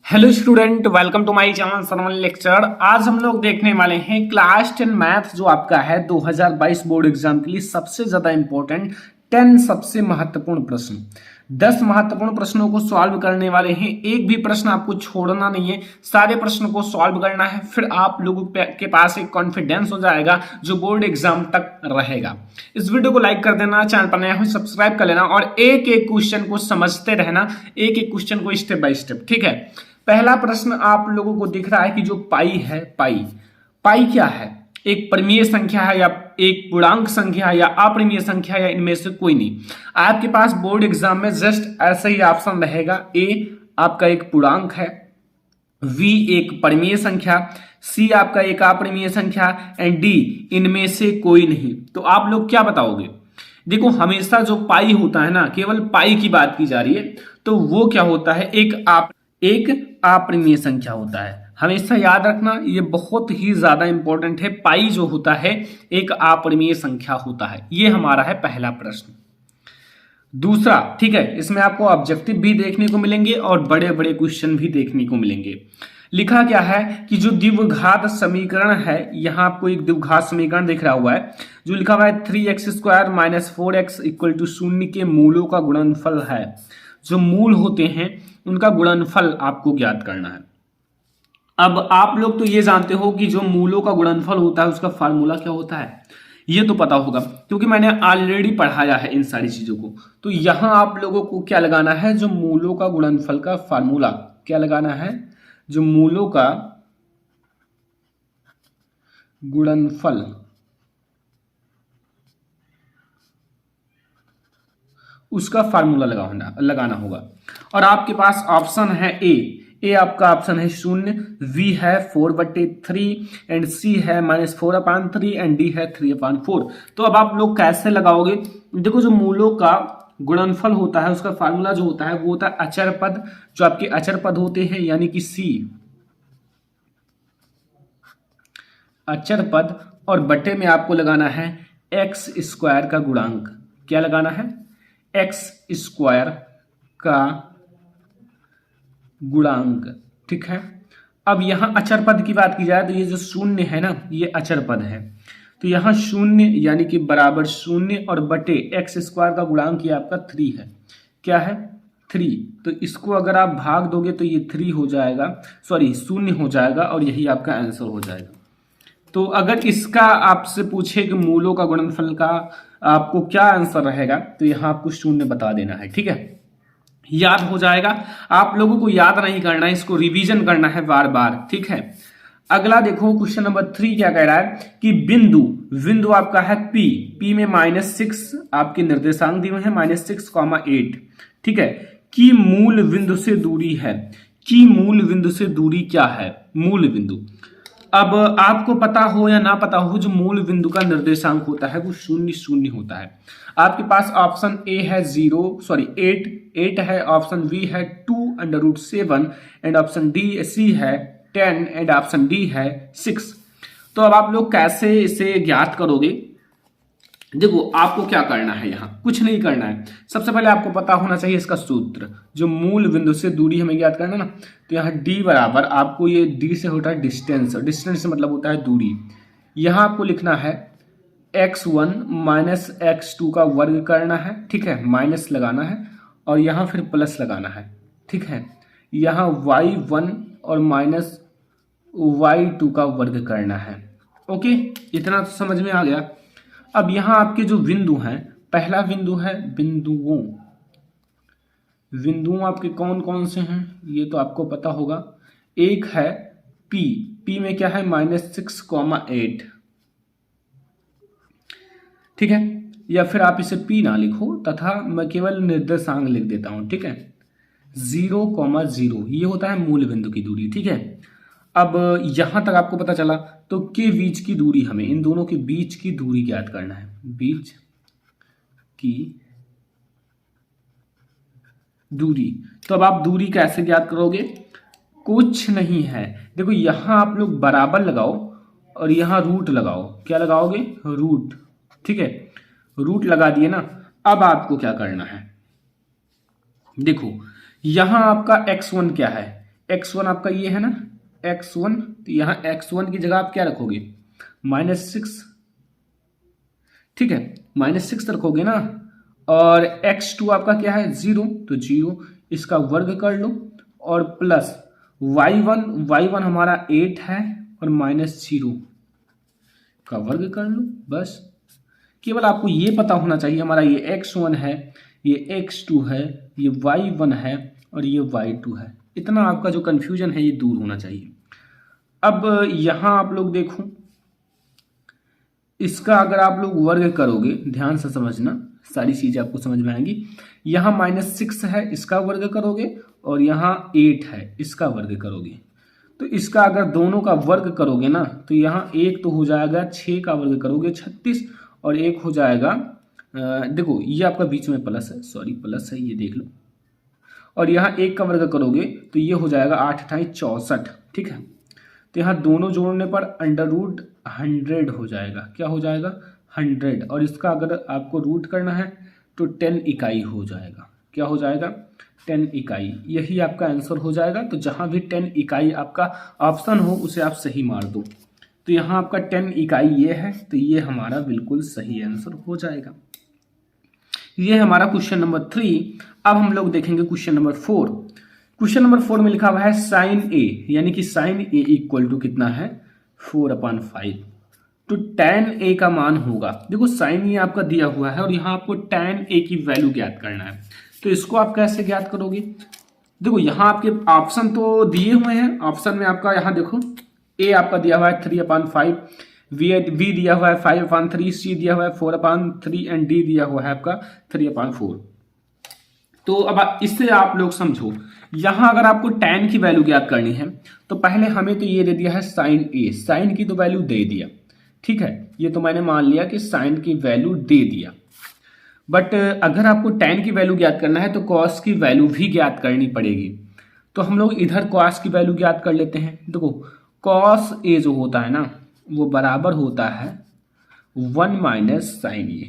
Hello student, welcome to my channel sermon lecture. आज हम लोग देखने वाले हैं क्लास 10 मैथ जो आपका है 2022 बोर्ड एग्जाम के लिए सबसे ज्यादा इंपॉर्टेंट 10 सबसे महत्वपूर्ण प्रश्न। 10 महत्वपूर्ण प्रश्नों को सॉल्व करने वाले हैं। एक भी प्रश्न आपको छोड़ना नहीं है, सारे प्रश्नों को सॉल्व करना है। फिर आप लोगों के पास एक कॉन्फिडेंस हो जाएगा जो बोर्ड एग्जाम तक रहेगा। इस वीडियो को लाइक कर देना, चैनल पर नया हो सब्सक्राइब कर लेना और एक एक क्वेश्चन को समझते रहना, एक एक क्वेश्चन को स्टेप बाय स्टेप। ठीक है, पहला प्रश्न आप लोगों को दिख रहा है कि जो पाई है, पाई क्या है? एक परिमेय संख्या है या एक पूर्णांक संख्या है या अपरिमेय संख्या या इनमें से कोई नहीं। आपके पास बोर्ड एग्जाम में जस्ट ऐसा ही ऑप्शन रहेगा। ए आपका एक पूर्णांक है, वी एक परिमेय संख्या, सी आपका एक अपरिमेय संख्या एंड डी इनमें से कोई नहीं। तो आप लोग क्या बताओगे? देखो, हमेशा जो पाई होता है ना, केवल पाई की बात की जा रही है, तो वो क्या होता है? एक अपरिमेय संख्या होता है। हमेशा याद रखना, ये बहुत ही ज्यादा इंपॉर्टेंट है। पाई जो होता है एक अपरिमेय संख्या होता है। ये हमारा है पहला प्रश्न। दूसरा, ठीक है, इसमें आपको ऑब्जेक्टिव भी देखने को मिलेंगे और बड़े बड़े क्वेश्चन भी देखने को मिलेंगे। लिखा क्या है कि जो द्विघात समीकरण है, यहां आपको एक द्विघात समीकरण दिख रहा हुआ है जो लिखा हुआ है 3x² minus 4x equal to 0 के मूलों का गुणनफल है। जो मूल होते हैं उनका गुणनफल आपको ज्ञात करना है। अब आप लोग तो ये जानते हो कि जो मूलों का गुणनफल होता है उसका फार्मूला क्या होता है, ये तो पता होगा क्योंकि मैंने ऑलरेडी पढ़ाया है इन सारी चीजों को। तो यहां आप लोगों को क्या लगाना है? जो मूलों का गुणनफल का फार्मूला क्या लगाना है? जो मूलों का गुणनफल उसका फार्मूला लगाना होगा। और आपके पास ऑप्शन है ए आपका ऑप्शन है 0, वी है 4/3 एंड सी है -4/3 एंड डी है 3/4। तो अब आप लोग कैसे लगाओगे? देखो, जो मूलों का गुणनफल होता है उसका फार्मूला जो होता है वो होता है अचर पद। जो आपके अचर पद होते हैं यानी कि सी अचर पद, और बटे में आपको लगाना है x² का गुणांक। क्या लगाना है? x² का गुणांक। ठीक है, अब यहां अचर पद की बात की जाए तो ये जो 0 है ना, ये अचर पद है। तो यहां 0 यानी कि बराबर 0 और बटे x² का गुणांक ये आपका 3 है। क्या है? 3। तो इसको अगर आप भाग दोगे तो ये 3 हो जाएगा, सॉरी 0 हो जाएगा और यही आपका आंसर हो जाएगा। तो अगर इसका आपसे पूछे कि मूलों का गुणनफल का आपको क्या आंसर रहेगा, तो यहां आपको 0 बता देना है। ठीक है, याद हो जाएगा। आप लोगों को याद नहीं करना है, इसको रिवीजन करना है बार बार। ठीक है, अगला देखो क्वेश्चन नंबर 3 क्या कह रहा है कि बिंदु आपका है पी में -6 आपके निर्देशांक दिए हुए हैं -6,8। ठीक है, की मूल बिंदु से दूरी है। की मूल बिंदु से दूरी क्या है? मूल बिंदु, अब आपको पता हो या ना पता हो, जो मूल बिंदु का निर्देशांक होता है वो 0 0 होता है। आपके पास ऑप्शन ए है 8 है, ऑप्शन बी है 2√7 एंड ऑप्शन सी है 10 एंड ऑप्शन डी है 6। तो अब आप लोग कैसे इसे ज्ञात करोगे? देखो, आपको क्या करना है, यहां कुछ नहीं करना है। सबसे पहले आपको पता होना चाहिए इसका सूत्र। जो मूल बिंदु से दूरी हमें ज्ञात करना ना, तो यहाँ d बराबर आपको, ये d से होता है डिस्टेंस, डिस्टेंस से मतलब होता है दूरी। यहां आपको लिखना है x1 माइनस x2 का वर्ग करना है। ठीक है, माइनस लगाना है और यहां फिर प्लस लगाना है। ठीक है, यहां y1 और माइनस y2 का वर्ग करना है। ओके, इतना तो समझ में आ गया। अब यहां आपके जो बिंदु हैं, पहला बिंदु है बिंदुओं आपके कौन कौन से हैं ये तो आपको पता होगा। एक है पी में क्या है -6,8। ठीक है, या फिर आप इसे पी ना लिखो तथा मैं केवल निर्देशांक लिख देता हूं। ठीक है, 0,0 ये होता है मूल बिंदु की दूरी। ठीक है, अब यहां तक आपको पता चला, तो के बीच की दूरी, हमें इन दोनों के बीच की दूरी ज्ञात करना है। बीच की दूरी, तो अब आप दूरी कैसे ज्ञात करोगे? कुछ नहीं है, देखो यहां आप लोग बराबर लगाओ और यहां रूट लगाओ। क्या लगाओगे? रूट। ठीक है, रूट लगा दिए ना। अब आपको क्या करना है? देखो, यहां आपका x1 क्या है? x1 आपका ये है ना x1, तो यहाँ x1 की जगह आप क्या रखोगे -6, ठीक है -6 रखोगे ना। और x2 आपका क्या है 0, तो 0 इसका वर्ग कर लो और प्लस y1 हमारा 8 है और -0 का वर्ग कर लो। बस केवल आपको ये पता होना चाहिए हमारा ये x1 है, ये x2 है, ये y1 है और ये y2 है। इतना आपका जो कंफ्यूजन है ये दूर होना चाहिए। अब यहाँ आप लोग देखो, इसका अगर आप लोग वर्ग करोगे, ध्यान से समझना, सारी चीजें आपको समझ में आएंगी। यहाँ -6 है, इसका वर्ग करोगे और यहाँ 8 है, इसका वर्ग करोगे। तो इसका अगर दोनों का वर्ग करोगे ना, तो यहाँ एक तो हो जाएगा 6 का वर्ग करोगे 36 और एक हो जाएगा देखो ये आपका बीच में प्लस है, सॉरी प्लस है, ये देख लो। और यहाँ एक का वर्ग करोगे तो ये हो जाएगा 8 × 64, ठीक है। तो यहाँ दोनों जोड़ने पर √100 हो जाएगा। क्या हो जाएगा 100, और इसका अगर आपको रूट करना है तो 10 इकाई हो जाएगा। क्या हो जाएगा 10 इकाई, यही आपका आंसर हो जाएगा। तो जहाँ भी 10 इकाई आपका ऑप्शन हो उसे आप सही मार दो। तो यहाँ आपका 10 इकाई ये है, तो ये हमारा बिल्कुल सही आंसर हो जाएगा। ये हमारा क्वेश्चन नंबर 3। अब हम लोग देखेंगे क्वेश्चन नंबर 4। क्वेश्चन नंबर 4 में लिखा हुआ है sin a, यानी कि sin a इक्वल टू कितना है 4/5। तो tan a का मान होगा, देखो sin a आपका दिया हुआ है और यहाँ आपको tan a की वैल्यू ज्ञात करना है। तो इसको आप कैसे ज्ञात करोगे, देखो यहाँ आपके ऑप्शन तो दिए हुए हैं। ऑप्शन में आपका यहाँ देखो a आपका दिया हुआ है 3/5, v दिया हुआ है 5/3, c दिया हुआ है 4/3 एंड d दिया हुआ है आपका 3/4। तो अब इससे आप लोग समझो, यहां अगर आपको tan की वैल्यू ज्ञात करनी है तो पहले हमें तो ये दे दिया है sin a, sin की तो वैल्यू दे दिया, ठीक है। ये तो मैंने मान लिया कि sin की वैल्यू दे दिया। बट अगर आपको tan की वैल्यू ज्ञात करना है तो cos की वैल्यू भी ज्ञात करनी पड़ेगी। तो हम लोग इधर cos की वैल्यू ज्ञात कर लेते हैं। देखो cos a जो होता है ना वो बराबर होता है 1 - sin a,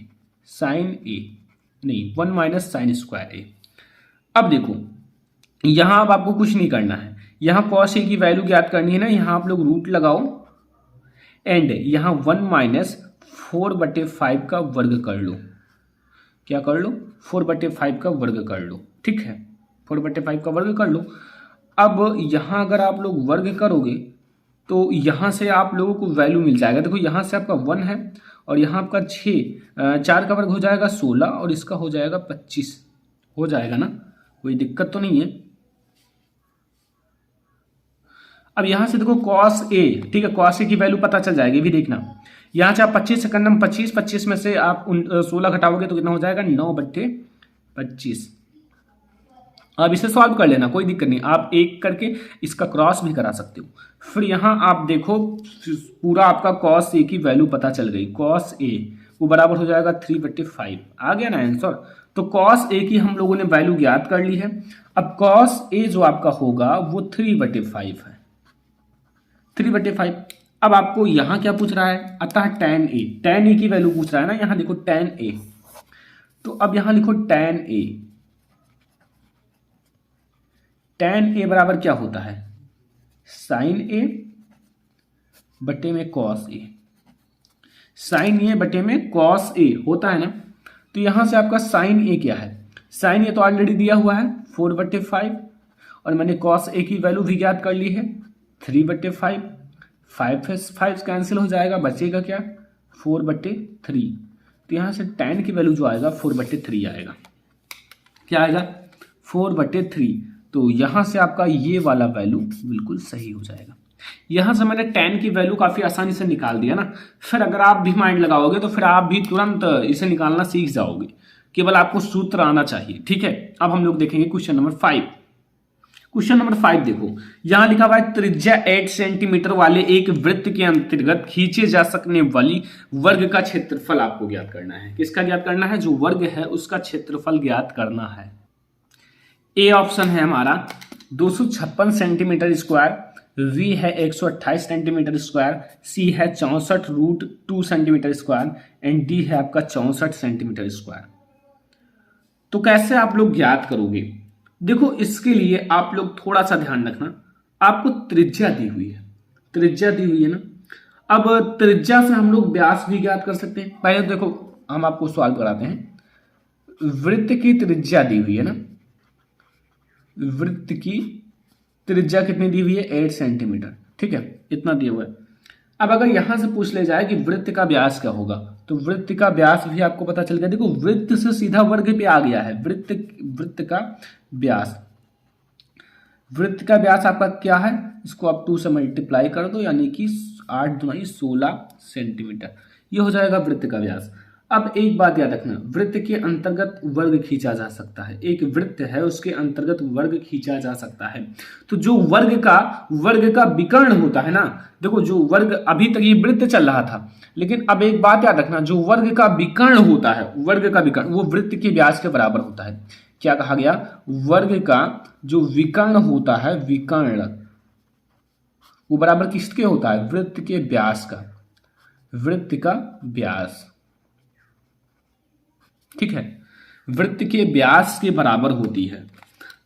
sin a नहीं 1 - sin²a। अब देखो यहां अब आपको कुछ नहीं करना है, यहां cos a की वैल्यू ज्ञात करनी है ना, यहां आप लोग रूट लगाओ एंड यहां 1 - 4/5 का वर्ग कर लो। क्या कर लो 4/5 का वर्ग कर लो, ठीक है 4/5 का वर्ग कर लो। अब यहां अगर आप लोग वर्ग करोगे तो यहां से आप लोगों को वैल्यू मिल जाएगा। देखो यहां से आपका 1 है और यहां आपका 6, 4 का वर्ग हो जाएगा 16 और इसका हो जाएगा 25, हो जाएगा ना, कोई दिक्कत तो नहीं है। अब यहां से देखो cos a, ठीक है cos a की वैल्यू पता चल जाएगी, भी देखना यहां से आप 25 सेकंड में 25 में से आप 16 घटाओगे तो कितना हो जाएगा 9/25। अब इसे सॉल्व कर लेना, कोई दिक्कत नहीं, आप एक करके इसका क्रॉस भी करा सकते हो। फिर यहां आप देखो पूरा आपका cos a की वैल्यू पता चल गई, cos a वो बराबर हो जाएगा 3/5, आ गया ना आंसर। तो cos a की हम लोगों ने वैल्यू ज्ञात कर ली है। अब cos a जो आपका होगा वो 3/5 है, 3/5। अब आपको यहां क्या पूछ रहा है, अतः tan a की वैल्यू पूछ रहा है ना, यहां देखो tan a, तो अब यहां लिखो tan a बराबर क्या होता है sin a बटे में cos a, sin a बटे में cos a होता है ना। तो यहां से आपका sin a क्या है, sin a तो ऑलरेडी दिया हुआ है 4/5 और मैंने cos a की वैल्यू भी ज्ञात कर ली है 3/5, 5 कैंसिल हो जाएगा, बचेगा क्या 4/3। तो यहां से tan की वैल्यू जो आएगा 4/3 आएगा। क्या आएगा 4/3। तो यहां से आपका ये वाला वैल्यू बिल्कुल सही हो जाएगा। यहां से मैंने tan की वैल्यू काफी आसानी से निकाल दिया ना। फिर अगर आप भी माइंड लगाओगे तो फिर आप भी तुरंत इसे निकालना सीख जाओगे, केवल आपको सूत्र आना चाहिए, ठीक है। अब हम लोग देखेंगे क्वेश्चन नंबर 5। क्वेश्चन नंबर 5 देखो, यहां लिखा हुआ है त्रिज्या 8 सेंटीमीटर वाले एक वृत्त के अंतर्गत खींचे जा सकने वाली वर्ग का क्षेत्रफल आपको ज्ञात करना है। किसका ज्ञात करना है, जो वर्ग है उसका क्षेत्रफल ज्ञात करना है। ए ऑप्शन है हमारा 256 सेंटीमीटर स्क्वायर, वी है 128 सेंटीमीटर स्क्वायर, सी है 64√2 सेंटीमीटर स्क्वायर एंड डी है आपका 64 सेंटीमीटर स्क्वायर। तो कैसे आप लोग ज्ञात करोगे, देखो इसके लिए आप लोग थोड़ा सा ध्यान रखना, आपको त्रिज्या दी हुई है, त्रिज्या दी हुई है ना। अब त्रिज्या से हम लोग व्यास भी ज्ञात कर सकते हैं। पहले तो देखो हम आपको सॉल्व कराते हैं। वृत्त की त्रिज्या दी हुई है ना, वृत्त की त्रिज्या कितनी दी हुई है, 8 सेंटीमीटर, ठीक है, इतना दिया हुआ है। अब अगर यहां से पूछ ले जाए कि वृत्त का व्यास क्या होगा, तो वृत्त का व्यास भी आपको पता चल गया। देखो वृत्त से सीधा वर्ग पे आ गया है। वृत्त का व्यास, वृत्त का व्यास आपका क्या है, इसको आप 2 से मल्टीप्लाई कर दो, यानी कि 8 दूनी 16 सेंटीमीटर, ये हो जाएगा वृत्त का व्यास। अब एक बात याद रखना, वृत्त के अंतर्गत वर्ग खींचा जा सकता है। एक वृत्त है उसके अंतर्गत वर्ग खींचा जा सकता है। तो जो वर्ग का विकर्ण होता है ना, देखो जो वर्ग, अभी तक ये वृत्त चल रहा था, लेकिन अब एक बात याद रखना, जो वर्ग का विकर्ण होता है, वर्ग का विकर्ण वो वृत्त के व्यास के बराबर होता है। क्या कहा गया, वर्ग का जो विकर्ण होता है, विकर्ण वो बराबर किसके होता है, वृत्त के व्यास का, वृत्त का व्यास, ठीक है, वृत्त के व्यास के बराबर होती है।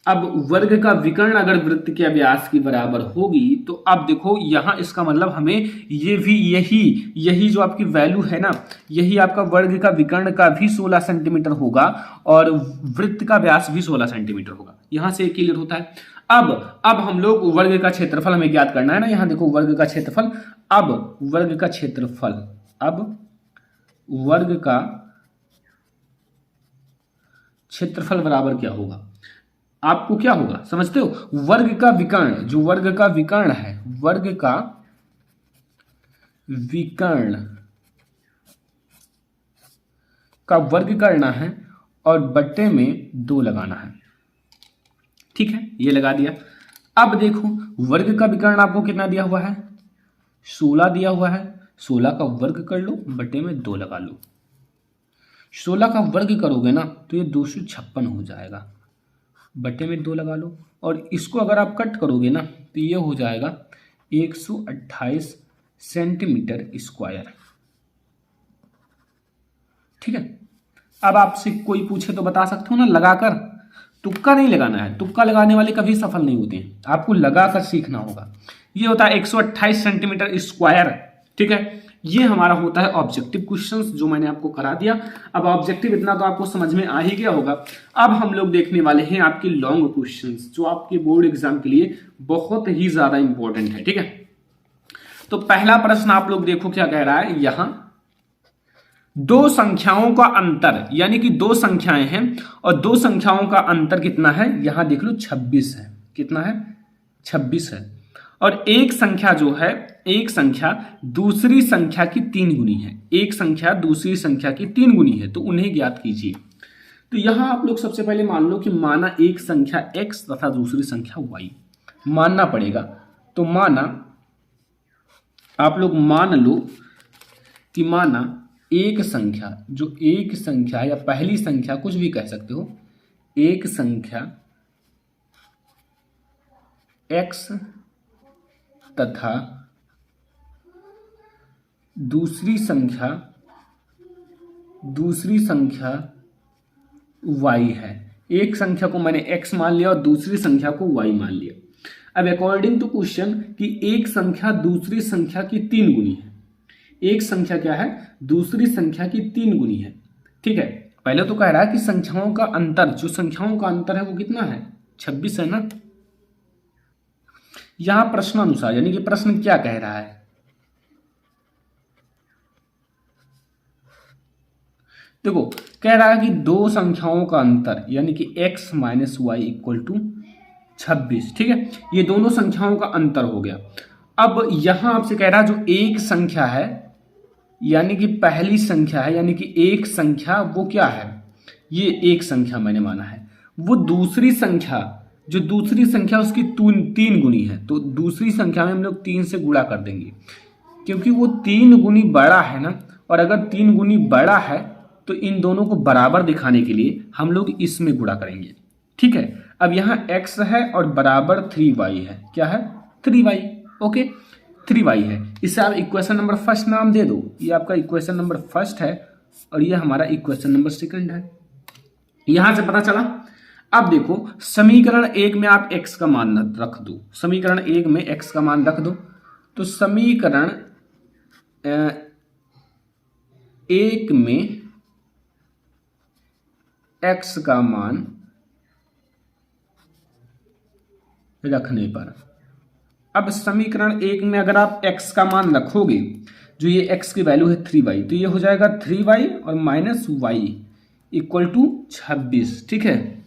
अब वर्ग का विकर्ण अगर वृत्त के व्यास के बराबर होगी, तो अब देखो यहां इसका मतलब हमें ये भी यही जो आपकी वैल्यू है ना, यही आपका वर्ग का विकर्ण का भी 16 सेंटीमीटर होगा और वृत्त का व्यास भी 16 सेंटीमीटर होगा। यहां से क्लियर होता है। अब हम लोग वर्ग का क्षेत्रफल हमें ज्ञात करना है ना। यहां देखो वर्ग का क्षेत्रफल, अब वर्ग का क्षेत्रफल, अब वर्ग का क्षेत्रफल बराबर क्या होगा, आपको क्या होगा समझते हो, वर्ग का विकर्ण, जो वर्ग का विकर्ण है, वर्ग का विकर्ण का वर्ग करना है और बट्टे में 2 लगाना है, ठीक है, ये लगा दिया। अब देखो वर्ग का विकर्ण आपको कितना दिया हुआ है, 16 दिया हुआ है। 16 का वर्ग कर लो, बट्टे में 2 लगा लो। 16 का वर्ग करोगे ना तो ये 256 हो जाएगा, बट्टे में 2 लगा लो। और इसको अगर आप कट करोगे ना तो ये हो जाएगा 128 सेंटीमीटर स्क्वायर, ठीक है। अब आपसे कोई पूछे तो बता सकते हो ना लगाकर, तुक्का नहीं लगाना है, तुक्का लगाने वाले कभी सफल नहीं होते हैं, आपको लगाकर सीखना होगा। ये होता है 128 सेंटीमीटर स्क्वायर, ठीक है। ये हमारा होता है ऑब्जेक्टिव क्वेश्चंस जो मैंने आपको करा दिया। अब ऑब्जेक्टिव इतना तो आपको समझ में आ ही गया होगा। अब हम लोग देखने वाले हैं आपके लॉन्ग क्वेश्चंस जो आपके बोर्ड एग्जाम के लिए बहुत ही ज्यादा इंपॉर्टेंट है, ठीक है। तो पहला प्रश्न आप लोग देखो क्या कह रहा है, यहां 2 संख्याओं का अंतर, यानी कि 2 संख्याएं हैं और 2 संख्याओं का अंतर कितना है, यहां देख लो 26 है। कितना है, 26 है। और एक संख्या जो है, एक संख्या दूसरी संख्या की 3 गुनी है, एक संख्या दूसरी संख्या की 3 गुनी है, तो उन्हें ज्ञात कीजिए। तो यहां आप लोग सबसे पहले मान लो कि माना एक संख्या x तथा दूसरी संख्या y, मानना पड़ेगा। तो माना, आप लोग मान लो कि माना एक संख्या, जो एक संख्या या पहली संख्या कुछ भी कह सकते हो, एक संख्या x तथा दूसरी संख्या y है। एक संख्या को मैंने x मान लिया और दूसरी संख्या को y मान लिया। अब अकॉर्डिंग टू क्वेश्चन कि एक संख्या दूसरी संख्या की 3 गुनी है, एक संख्या क्या है, दूसरी संख्या की 3 गुनी है, ठीक है। पहले तो कह रहा है कि संख्याओं का अंतर, जो संख्याओं का अंतर है वो कितना है, 26 है ना। यहां प्रश्नानुसार, यानी कि प्रश्न क्या कह रहा है, देखो कह रहा है कि 2 संख्याओं का अंतर, यानी कि x minus y equal to 26, ठीक है। ये दोनों संख्याओं का अंतर हो गया। अब यहां आपसे कह रहा है जो एक संख्या है, यानी कि पहली संख्या है, यानी कि एक संख्या वो क्या है, ये एक संख्या मैंने माना है, वो दूसरी संख्या, जो दूसरी संख्या उसकी 3 गुनी है, तो दूसरी संख्या में हम लोग 3 से गुणा कर देंगे, क्योंकि वो 3 गुनी बड़ा है ना। और अगर 3 गुनी बड़ा है तो इन दोनों को बराबर दिखाने के लिए हम लोग इसमें गुणा करेंगे, ठीक है। अब यहाँ x है और बराबर 3y है, क्या है, 3y, ओके, 3y है। इसे आप इक्वेशन नंबर फर्स्ट नाम दे दो, ये आपका इक्वेशन नंबर फर्स्ट है और ये हमारा इक्वेशन नंबर सेकंड है। यहां से पता चला। अब देखो समीकरण एक में आप x का मान रख दो, समीकरण एक में x का मान रख दो, तो समीकरण एक में x का मान रखने पर, अब समीकरण एक में अगर आप x का मान रखोगे, जो ये x की वैल्यू है 3y, तो ये हो जाएगा 3y और माइनस वाई इक्वल टू 26, ठीक है।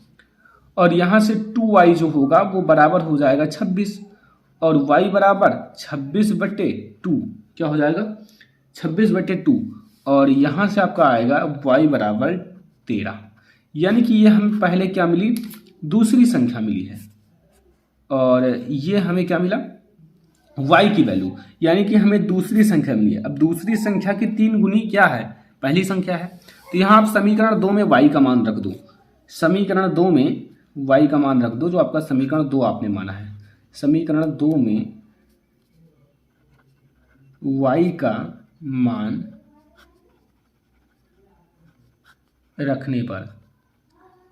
और यहां से 2y जो होगा वो बराबर हो जाएगा 26 और y बराबर 26/2, क्या हो जाएगा 26/2, और यहां से आपका आएगा y बराबर 13। यानी कि ये हमें पहले क्या मिली, दूसरी संख्या मिली है, और ये हमें क्या मिला, y की वैल्यू, यानी कि हमें दूसरी संख्या मिली है। अब दूसरी संख्या की 3 गुनी क्या है, पहली संख्या है, तो यहाँ आप समीकरण 2 में y का मान रख दो, समीकरण 2 में y का मान रख दो, जो आपका समीकरण 2 आपने माना है। समीकरण 2 में y का मान रखने पर,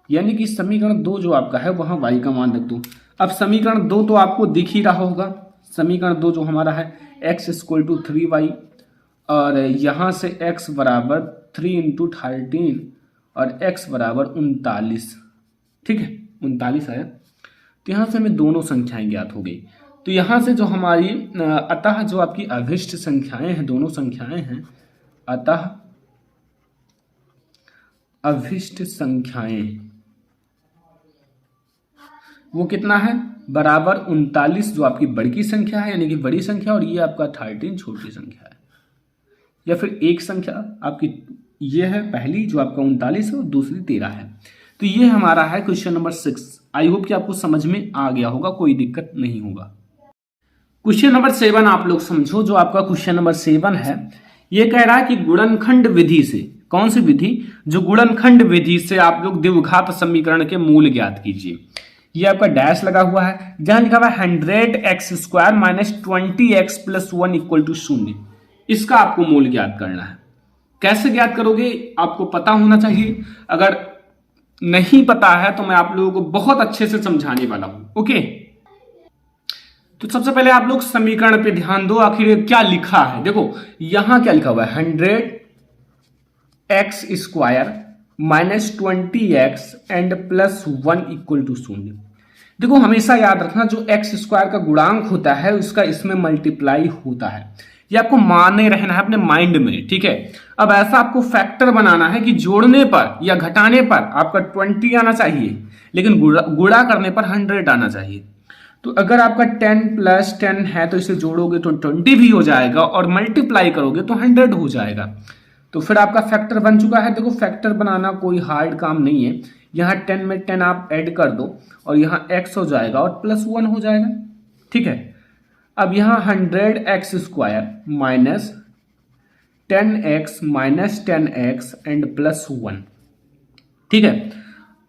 यानी कि समीकरण 2 जो आपका है वहां y का मान रख दो। अब समीकरण 2 तो आपको दिख ही रहा होगा, समीकरण 2 जो हमारा है x इक्वल टू 3y, और यहाँ से x बराबर 3 × 13 और x बराबर 39, ठीक है 39 आया। तो यहाँ से हमें दोनों संख्याएं ज्ञात हो गई। तो यहाँ से जो हमारी अतः जो आपकी अभिष्ट संख्याएं हैं, दोनों संख्याएं हैं, अतः अभिष्ट संख्याएं वो कितना है, बराबर 39, जो आपकी बड़ी संख्या है यानी कि बड़ी संख्या, और ये आपका 13 छोटी संख्या है। या फिर एक संख्या आपकी ये है पहली जो आपका 39 है और दूसरी 13 है। तो ये हमारा है क्वेश्चन नंबर 6। आई होप कि आपको समझ में आ गया होगा, कोई दिक्कत नहीं होगा। क्वेश्चन नंबर 7 आप लोग समझो, जो आपका क्वेश्चन नंबर 7 है, ये कह रहा है कि गुणनखंड विधि से, कौन सी विधि, जो गुणनखंड विधि से आप लोग द्विघात समीकरण के मूल ज्ञात कीजिए। ये आपका डैश लगा हुआ है, जहां लिखा हुआ है 100x² minus 20x plus 1 equal to 0। इसका आपको मूल ज्ञात करना है। कैसे ज्ञात करोगे, आपको पता होना चाहिए। अगर नहीं पता है तो मैं आप लोगों को बहुत अच्छे से समझाने वाला हूं, ओके। तो सबसे पहले आप लोग समीकरण पे ध्यान दो, आखिर क्या लिखा है। देखो यहां क्या लिखा हुआ है, 100x² minus 20x and plus 1 equal to 0। देखो हमेशा याद रखना, जो x² का गुणांक होता है उसका इसमें मल्टीप्लाई होता है। ये आपको माने रहना है अपने माइंड में, ठीक है। अब ऐसा आपको फैक्टर बनाना है कि जोड़ने पर या घटाने पर आपका 20 आना चाहिए, लेकिन गुणा करने पर 100 आना चाहिए। तो अगर आपका 10 + 10 है तो इसे जोड़ोगे तो 20 भी हो जाएगा, और मल्टीप्लाई करोगे तो 100 हो जाएगा। तो फिर आपका फैक्टर बन चुका है। देखो फैक्टर बनाना कोई हार्ड काम नहीं है। यहाँ 10 में 10 आप ऐड कर दो और यहाँ x हो जाएगा और प्लस 1 हो जाएगा, ठीक है। अब यहाँ 100x² minus 10x minus 10x and plus 1, ठीक है।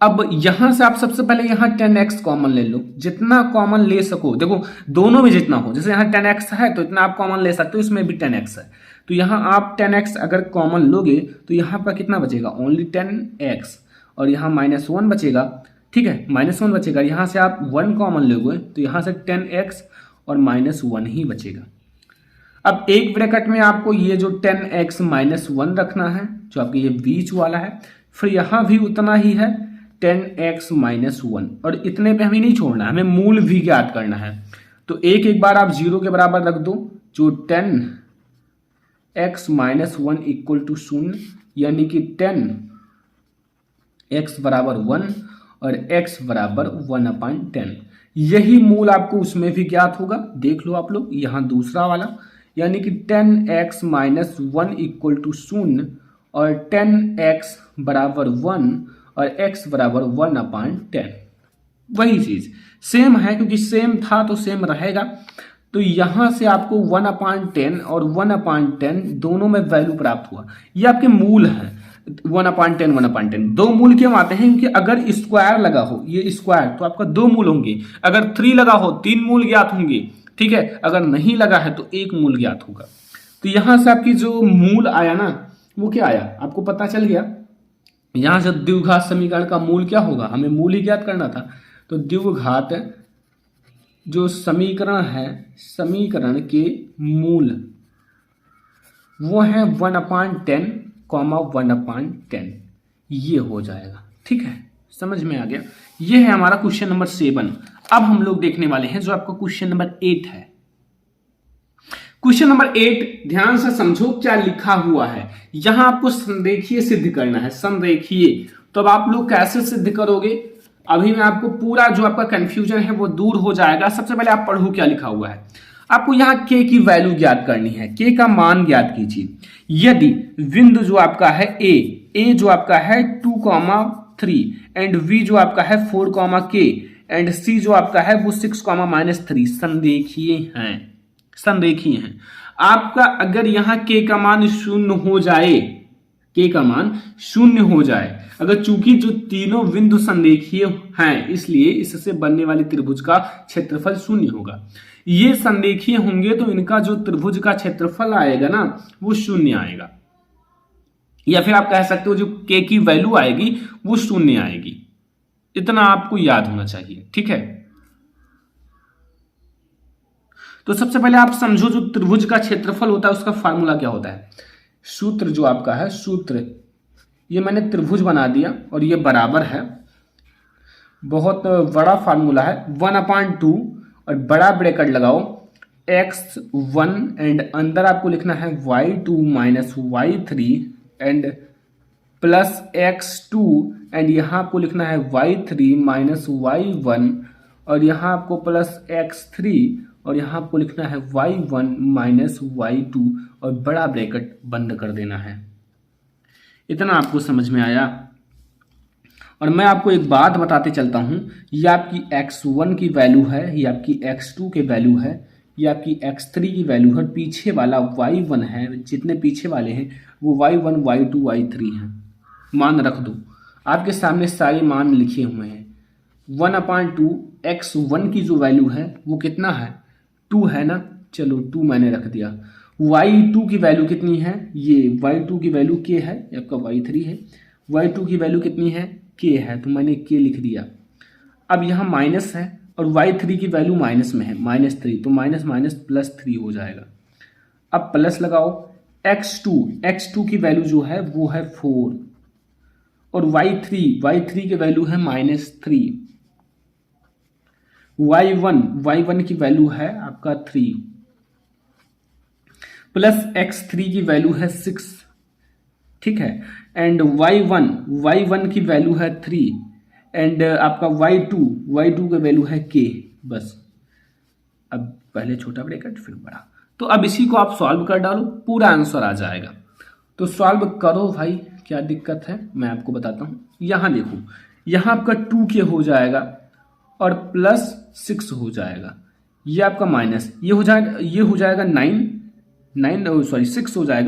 अब यहां से आप सबसे पहले यहाँ 10x कॉमन ले लो, जितना कॉमन ले सको। देखो दोनों में जितना हो, जैसे यहाँ 10x है तो इतना आप कॉमन ले सकते हो, इसमें भी 10x है, तो यहाँ आप 10x अगर कॉमन लोगे तो यहाँ पर कितना बचेगा, ओनली 10x, और यहाँ -1 बचेगा, ठीक है, -1 बचेगा। यहाँ से आप 1 कॉमन लोगे तो यहाँ से 10x और -1 ही बचेगा। अब एक ब्रैकेट में आपको ये जो 10x -1 रखना है, जो आपके ये बीच वाला है, फिर यहाँ भी उतना ही है 10x -1, और इतने पे हमें नहीं छोड़ना है, हमें मूल भी ज्ञात करना है। तो एक बार आप 0 के बराबर रख दो, जो 10x -1 इक्वल टू 0, यानी कि 10x बराबर 1 और x बराबर 1/10। यही मूल आपको उसमें भी ज्ञात होगा, देख लो आप लोग यहाँ दूसरा वाला, यानी कि 10x -1 इक्वल टू 0 और 10x बराबर 1 और x बराबर 1/10। वही चीज सेम है, क्योंकि सेम था तो सेम रहेगा। तो यहां से आपको 1/10 और 1/10 दोनों में वैल्यू प्राप्त हुआ। ये आपके मूल हैं, 1/10 1/10। दो मूल क्यों आते हैं, क्योंकि अगर स्क्वायर लगा हो, ये स्क्वायर, तो आपका 2 मूल होंगे। अगर 3 लगा हो 3 मूल ज्ञात होंगे, ठीक है। अगर नहीं लगा है तो 1 मूल ज्ञात होगा। तो यहां से आपकी जो मूल आया ना, वो क्या आया, आपको पता चल गया। यहां से द्विघात समीकरण का मूल क्या होगा, हमें मूल ही ज्ञात करना था। तो द्विघात जो समीकरण है, समीकरण के मूल वो है 1/10 कॉमा 1/10, ये हो जाएगा। ठीक है, समझ में आ गया। ये है हमारा क्वेश्चन नंबर 7। अब हम लोग देखने वाले हैं जो आपका क्वेश्चन नंबर 8 है। क्वेश्चन नंबर 8 ध्यान से समझो क्या लिखा हुआ है। यहां आपको संरेखीय सिद्ध करना है, संरेखीय। तो अब आप लोग कैसे सिद्ध करोगे, अभी मैं आपको पूरा जो आपका कंफ्यूजन है वो दूर हो जाएगा। सबसे पहले आप पढ़ो क्या लिखा हुआ है। आपको यहाँ k की वैल्यू ज्ञात करनी है, k का मान ज्ञात कीजिए। यदि बिंदु जो आपका है a जो आपका है 2,3 एंड v जो आपका है 4,k एंड c जो आपका है वो 6,-3 संरेखीय हैं, संरेखीय हैं। आपका अगर यहाँ k का मान शून्य हो जाए, k का मान शून्य हो जाए, अगर चूंकि जो तीनों बिंदु संरेखीय हैं इसलिए इससे बनने वाली त्रिभुज का क्षेत्रफल शून्य होगा। ये संरेखीय होंगे तो इनका जो त्रिभुज का क्षेत्रफल आएगा ना वो शून्य आएगा, या फिर आप कह सकते हो जो k की वैल्यू आएगी वो शून्य आएगी। इतना आपको याद होना चाहिए। ठीक है, तो सबसे पहले आप समझो जो त्रिभुज का क्षेत्रफल होता है उसका फार्मूला क्या होता है। सूत्र जो आपका है, सूत्र ये मैंने त्रिभुज बना दिया और ये बराबर है, बहुत बड़ा फार्मूला है 1/2 और बड़ा ब्रैकेट लगाओ x1 एंड अंदर आपको लिखना है y2 minus y3 and plus x2 and यहाँ आपको लिखना है y3 माइनस y1 और यहाँ आपको प्लस x3 और यहाँ आपको लिखना है y1 माइनस y2 और बड़ा ब्रैकेट बंद कर देना है। इतना आपको समझ में आया। और मैं आपको एक बात बताते चलता हूँ, ये आपकी x1 की वैल्यू है, ये आपकी x2 की वैल्यू है, ये आपकी x3 की वैल्यू है, पीछे वाला y1 है, जितने पीछे वाले हैं वो y1 y2 y3 हैं। मान रख दो, आपके सामने सारे मान लिखे हुए हैं। 1/2 x1 की जो वैल्यू है वो कितना है, 2 है ना, चलो 2 मैंने रख दिया। y2 की वैल्यू कितनी है, ये y2 की वैल्यू k है, आपका y3 है। y2 की वैल्यू कितनी है, k है, तो मैंने k लिख दिया। अब यहाँ माइनस है और y3 की वैल्यू माइनस में है, -3, तो माइनस माइनस प्लस 3 हो जाएगा। अब प्लस लगाओ x2 की वैल्यू जो है वो है 4 और y3 की वैल्यू है -3। y1 की वैल्यू है आपका 3 प्लस x3 की वैल्यू है 6। ठीक है, एंड y1 की वैल्यू है 3 एंड आपका y2 की वैल्यू है k। बस, अब पहले छोटा ब्रैकेट फिर बड़ा। तो अब इसी को आप सॉल्व कर डालो, पूरा आंसर आ जाएगा। तो सॉल्व करो भाई, क्या दिक्कत है मैं आपको बताता हूँ। यहाँ देखो, यहाँ आपका 2k हो जाएगा और प्लस 6 हो जाएगा, ये आपका माइनस, ये हो जाएगा 6 हो जाएगा,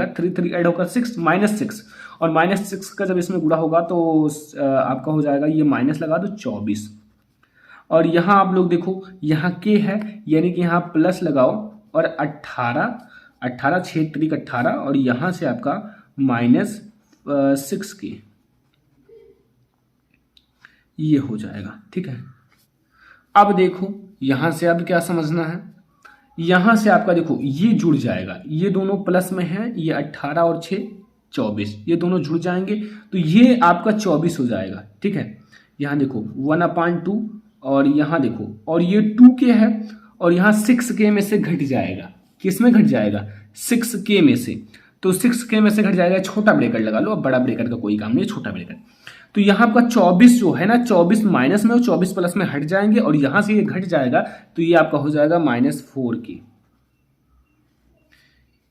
3 ऐड होकर 6 -6 और -6 का जब इसमें गुणा होगा तो आपका हो जाएगा, ये माइनस लगा दो 24। और यहाँ आप लोग देखो, यहाँ k है यानी कि यहाँ प्लस लगाओ और 18 6 3 18 और यहाँ से आपका -6k, ये हो जाएगा। ठीक है, अब देखो यहाँ से अब क्या समझना है, यहाँ से आपका देखो ये जुड़ जाएगा, ये दोनों प्लस में है, ये 18 और 6 24, ये दोनों जुड़ जाएंगे तो ये आपका 24 हो जाएगा। ठीक है, यहाँ देखो 1/2 और यहाँ देखो, और ये 2k है और यहाँ 6k में से घट जाएगा, किस में घट जाएगा, 6k में से। तो 6k में से घट जाएगा, छोटा ब्रैकेट लगा लो, अब बड़ा ब्रैकेट का कोई काम नहीं, छोटा ब्रैकेट। तो यहाँ आपका 24 जो है ना, 24 माइनस में और 24 प्लस में हट जाएंगे और यहाँ से ये घट जाएगा तो ये आपका हो जाएगा -4k।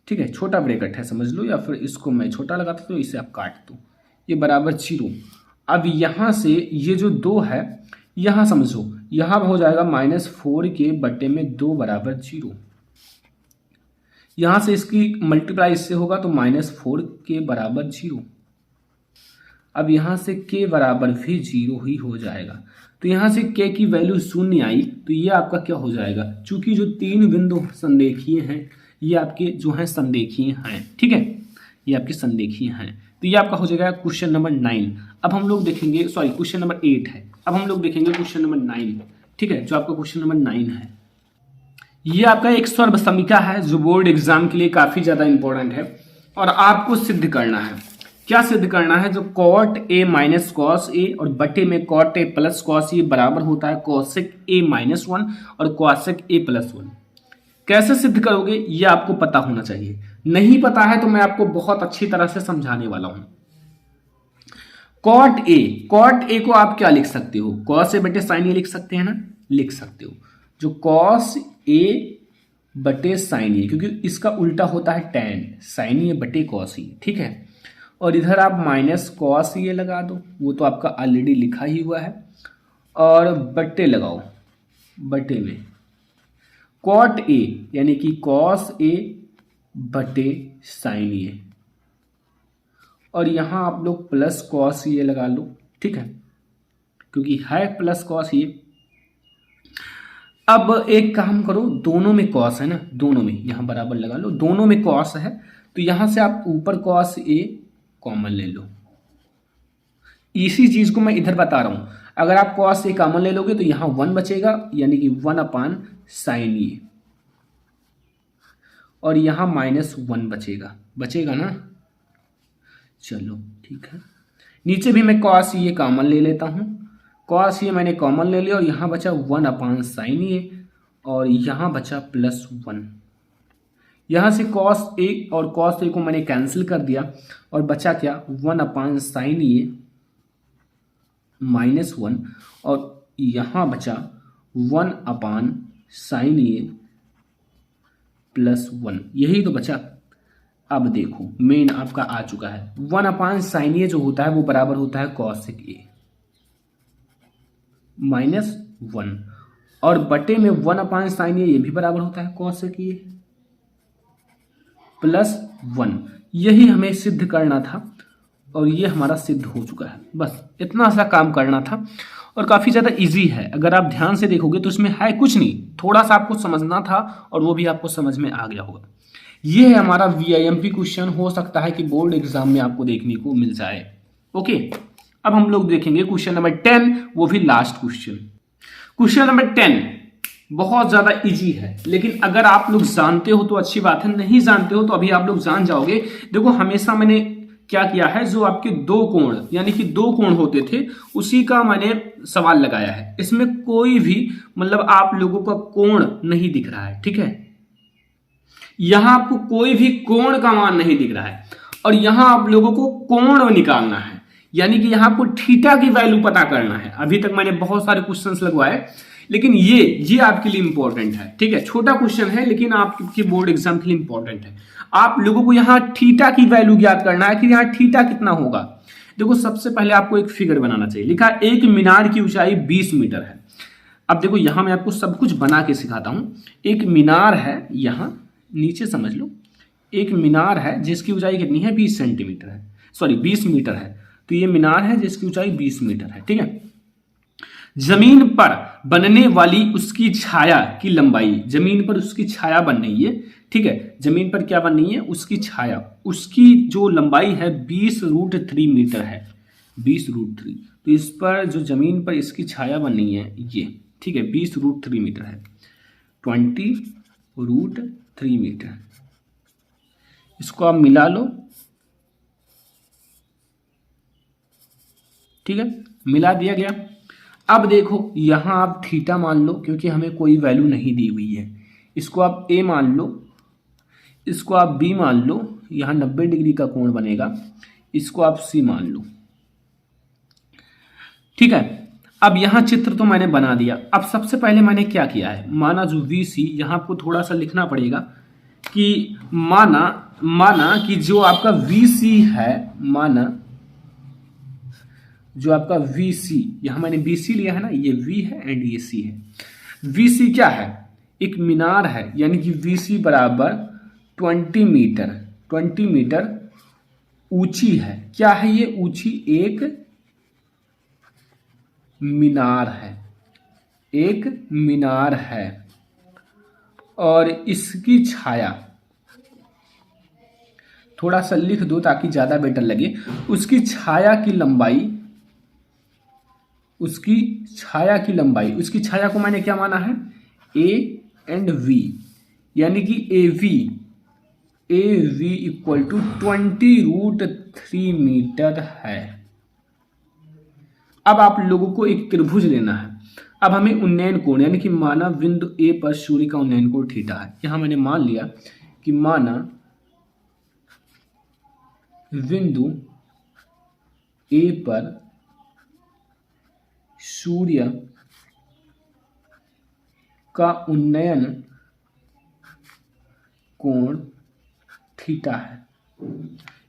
ठीक है, छोटा ब्रैकेट है समझ लो, या फिर इसको मैं छोटा लगाता तो इसे आप काट दो, ये बराबर 0। अब यहाँ से ये जो 2 है यहाँ समझो, यहाँ हो जाएगा -4k बटे में 2 बराबर 0। यहाँ से इसकी मल्टीप्लाई इससे होगा तो -4k बराबर 0। अब यहाँ से k बराबर भी 0 ही हो जाएगा। तो यहाँ से k की वैल्यू 0 आई तो ये आपका क्या हो जाएगा, चूंकि जो 3 बिंदु संरेखीय हैं ये आपके जो हैं संरेखीय हैं। ठीक है, ये आपके संरेखीय हैं तो ये आपका हो जाएगा क्वेश्चन नंबर 9। अब हम लोग देखेंगे, सॉरी क्वेश्चन नंबर 8 है। अब हम लोग देखेंगे क्वेश्चन नंबर 9, ठीक है, जो आपका क्वेश्चन नंबर 9 है। ये आपका एक सर्व समीका है जो बोर्ड एग्जाम के लिए काफी ज्यादा इंपॉर्टेंट है और आपको सिद्ध करना है। क्या सिद्ध करना है? जो cot A minus cos A और बटे में cot A plus cos A बराबर होता है कॉसेक ए माइनस 1 और कॉसेक ए प्लस 1। कैसे सिद्ध करोगे ये आपको पता होना चाहिए। नहीं पता है तो मैं आपको बहुत अच्छी तरह से समझाने वाला हूं। कॉट ए को आप क्या लिख सकते हो? कॉस ए बटे साइन ए लिख सकते हैं ना, लिख सकते हो। जो कॉस ए बटे साइन ए, क्योंकि इसका उल्टा होता है टैन, साइन ए बटे कॉस ए, ठीक है। और इधर आप माइनस कॉस ए लगा दो, वो तो आपका ऑलरेडी लिखा ही हुआ है, और बटे लगाओ, बटे में कॉट ए यानी कि कॉस ए बटे साइन ए, और यहां आप लोग प्लस कॉस ए लगा लो, ठीक है, क्योंकि है प्लस कॉस ए। अब एक काम करो, दोनों में कॉस है ना, दोनों में यहां बराबर लगा लो, दोनों में कॉस है तो यहां से आप ऊपर कॉस ए कॉमन ले लो। इसी चीज को मैं इधर बता रहा हूं, अगर आप कॉस ए कॉमन ले लोगे तो यहां 1 बचेगा, यानी कि 1 अपान साइन ए, और यहां -1 बचेगा, बचेगा ना। चलो ठीक है, नीचे भी मैं कॉस ये कॉमन ले लेता हूं, कॉस ये मैंने कॉमन ले लिया और यहां बचा 1 अपान साइन ए, और यहां बचा +1। यहां से कॉस ए और कॉस ए को मैंने कैंसिल कर दिया और बचा क्या? 1 अपान साइन ए -1, और यहां बचा 1 अपान साइन ए +1, यही तो बचा। अब देखो मेन आपका आ चुका है, 1 अपान साइन ए जो होता है वो बराबर होता है कॉसेक ए -1, और बटे में 1 अपान साइन ए ये भी बराबर होता है कॉसेक ए +1। यही हमें सिद्ध करना था और ये हमारा सिद्ध हो चुका है। बस इतना सा काम करना था और काफ़ी ज़्यादा इजी है। अगर आप ध्यान से देखोगे तो इसमें है कुछ नहीं, थोड़ा सा आपको समझना था और वो भी आपको समझ में आ गया होगा। ये है हमारा VIMP क्वेश्चन, हो सकता है कि बोर्ड एग्जाम में आपको देखने को मिल जाए। ओके, अब हम लोग देखेंगे क्वेश्चन नंबर 10, वो भी लास्ट क्वेश्चन। क्वेश्चन नंबर 10 बहुत ज्यादा इजी है, लेकिन अगर आप लोग जानते हो तो अच्छी बात है, नहीं जानते हो तो अभी आप लोग जान जाओगे। देखो हमेशा मैंने क्या किया है, जो आपके दो कोण यानी कि 2 कोण होते थे उसी का मैंने सवाल लगाया है। इसमें कोई भी मतलब आप लोगों का कोण नहीं दिख रहा है, ठीक है, यहां आपको कोई भी कोण का मान नहीं दिख रहा है, और यहां आप लोगों को कोण निकालना है, यानी कि यहां आपको थीटा की वैल्यू पता करना है। अभी तक मैंने बहुत सारे क्वेश्चंस लगवाए, लेकिन ये आपके लिए इंपॉर्टेंट है, ठीक है, छोटा क्वेश्चन है लेकिन आपके बोर्ड एग्जाम के लिए इंपॉर्टेंट है। आप लोगों को यहां थीटा की वैल्यू ज्ञात करना है कि यहां थीटा कितना होगा। देखो सबसे पहले आपको एक फिगर बनाना चाहिए, लिखा एक मीनार की ऊंचाई 20 मीटर है। अब देखो यहां मैं आपको सब कुछ बना के सिखाता हूं। एक मीनार है, यहां नीचे समझ लो, एक मीनार है जिसकी ऊंचाई कितनी है? 20 सेंटीमीटर है, सॉरी 20 मीटर है। तो ये मीनार है जिसकी ऊंचाई 20 मीटर है, ठीक है। जमीन पर बनने वाली उसकी छाया की लंबाई, जमीन पर उसकी छाया बन रही है, ठीक है, जमीन पर क्या बन रही है? उसकी छाया, उसकी जो लंबाई है 20√3 मीटर है, 20√3। तो इस पर जो जमीन पर इसकी छाया बन रही है ये, ठीक है, 20√3 मीटर है, 20√3 मीटर। इसको आप मिला लो, ठीक है, मिला दिया गया। अब देखो यहां आप थीटा मान लो, क्योंकि हमें कोई वैल्यू नहीं दी हुई है। इसको आप ए मान लो, इसको आप बी मान लो, यहां 90 डिग्री का कोण बनेगा, इसको आप सी मान लो, ठीक है। अब यहां चित्र तो मैंने बना दिया। अब सबसे पहले मैंने क्या किया है, माना जो VC, यहां आपको थोड़ा सा लिखना पड़ेगा कि माना कि जो आपका VC है, माना जो आपका VC, यहां मैंने BC लिया है ना, ये V है एंड ये C है। VC क्या है? एक मीनार है, यानी कि VC बराबर 20 मीटर ऊंची है। क्या है ये? ऊंची एक मीनार है, एक मीनार है, और इसकी छाया, थोड़ा सा लिख दो ताकि ज़्यादा बेटर लगे। उसकी छाया की लंबाई, उसकी छाया को मैंने क्या माना है, ए एंड वी, यानी कि a v equal to 20√3 metre है। अब आप लोगों को एक त्रिभुज लेना है। अब हमें उन्नयन कोण यानी कि माना बिंदु ए पर सूर्य का उन्नयन कोण थीटा है। यहां मैंने मान लिया कि माना बिंदु ए पर सूर्य का उन्नयन कोण थीटा है।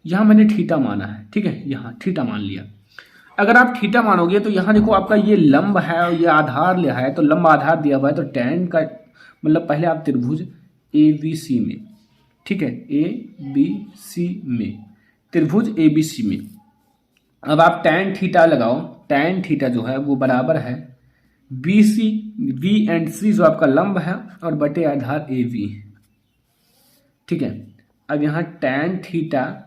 यहां मैंने थीटा माना है, ठीक है, यहां थीटा मान लिया। अगर आप थीटा मानोगे तो यहां देखो आपका ये लंब है और ये आधार लिया है, तो लंब आधार दिया हुआ है, तो tan का मतलब पहले आप त्रिभुज ए बी सी में, ठीक है, ए बी सी में, त्रिभुज ए बी सी में अब आप tan थीटा लगाओ। tan थीटा जो है वो बराबर है बी सी, बी एंड सी जो आपका लंब है और बटे आधार ए बी, ठीक है। अब यहाँ tan थीटा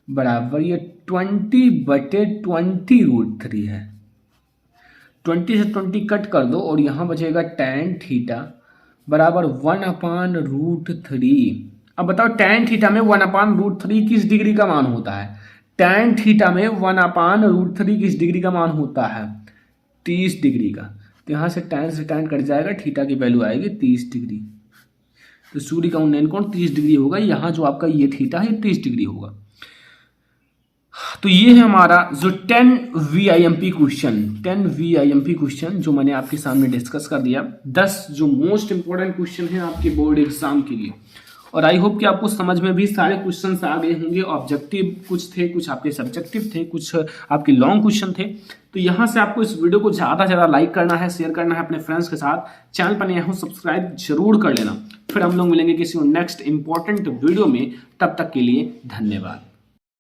बराबर ये 20/20√3 है। 20 से 20 कट कर दो और यहाँ बचेगा tan थीटा बराबर 1/√3। अब बताओ tan थीटा में 1/√3 किस डिग्री का मान होता है? tan थीटा में 1/√3 किस डिग्री का मान होता है? 30 डिग्री का। तो यहाँ से tan कट जाएगा, थीटा की वैल्यू आएगी 30 डिग्री। तो सूर्य का उन्नयन कोण 30 डिग्री होगा। यहाँ जो आपका ये थीटा है 30 डिग्री होगा। तो ये है हमारा जो 10 VIMP क्वेश्चन जो मैंने आपके सामने डिस्कस कर दिया। 10 जो मोस्ट इंपोर्टेंट क्वेश्चन है आपके बोर्ड एग्जाम के लिए। और आई होप कि आपको समझ में भी सारे क्वेश्चंस आ गए होंगे। ऑब्जेक्टिव कुछ थे, कुछ आपके सब्जेक्टिव थे, कुछ आपके लॉन्ग क्वेश्चन थे। तो यहाँ से आपको इस वीडियो को ज़्यादा से ज़्यादा लाइक करना है, शेयर करना है अपने फ्रेंड्स के साथ। चैनल पर नया हो सब्सक्राइब जरूर कर लेना। फिर हम लोग मिलेंगे किसी नेक्स्ट इंपॉर्टेंट वीडियो में। तब तक के लिए धन्यवाद।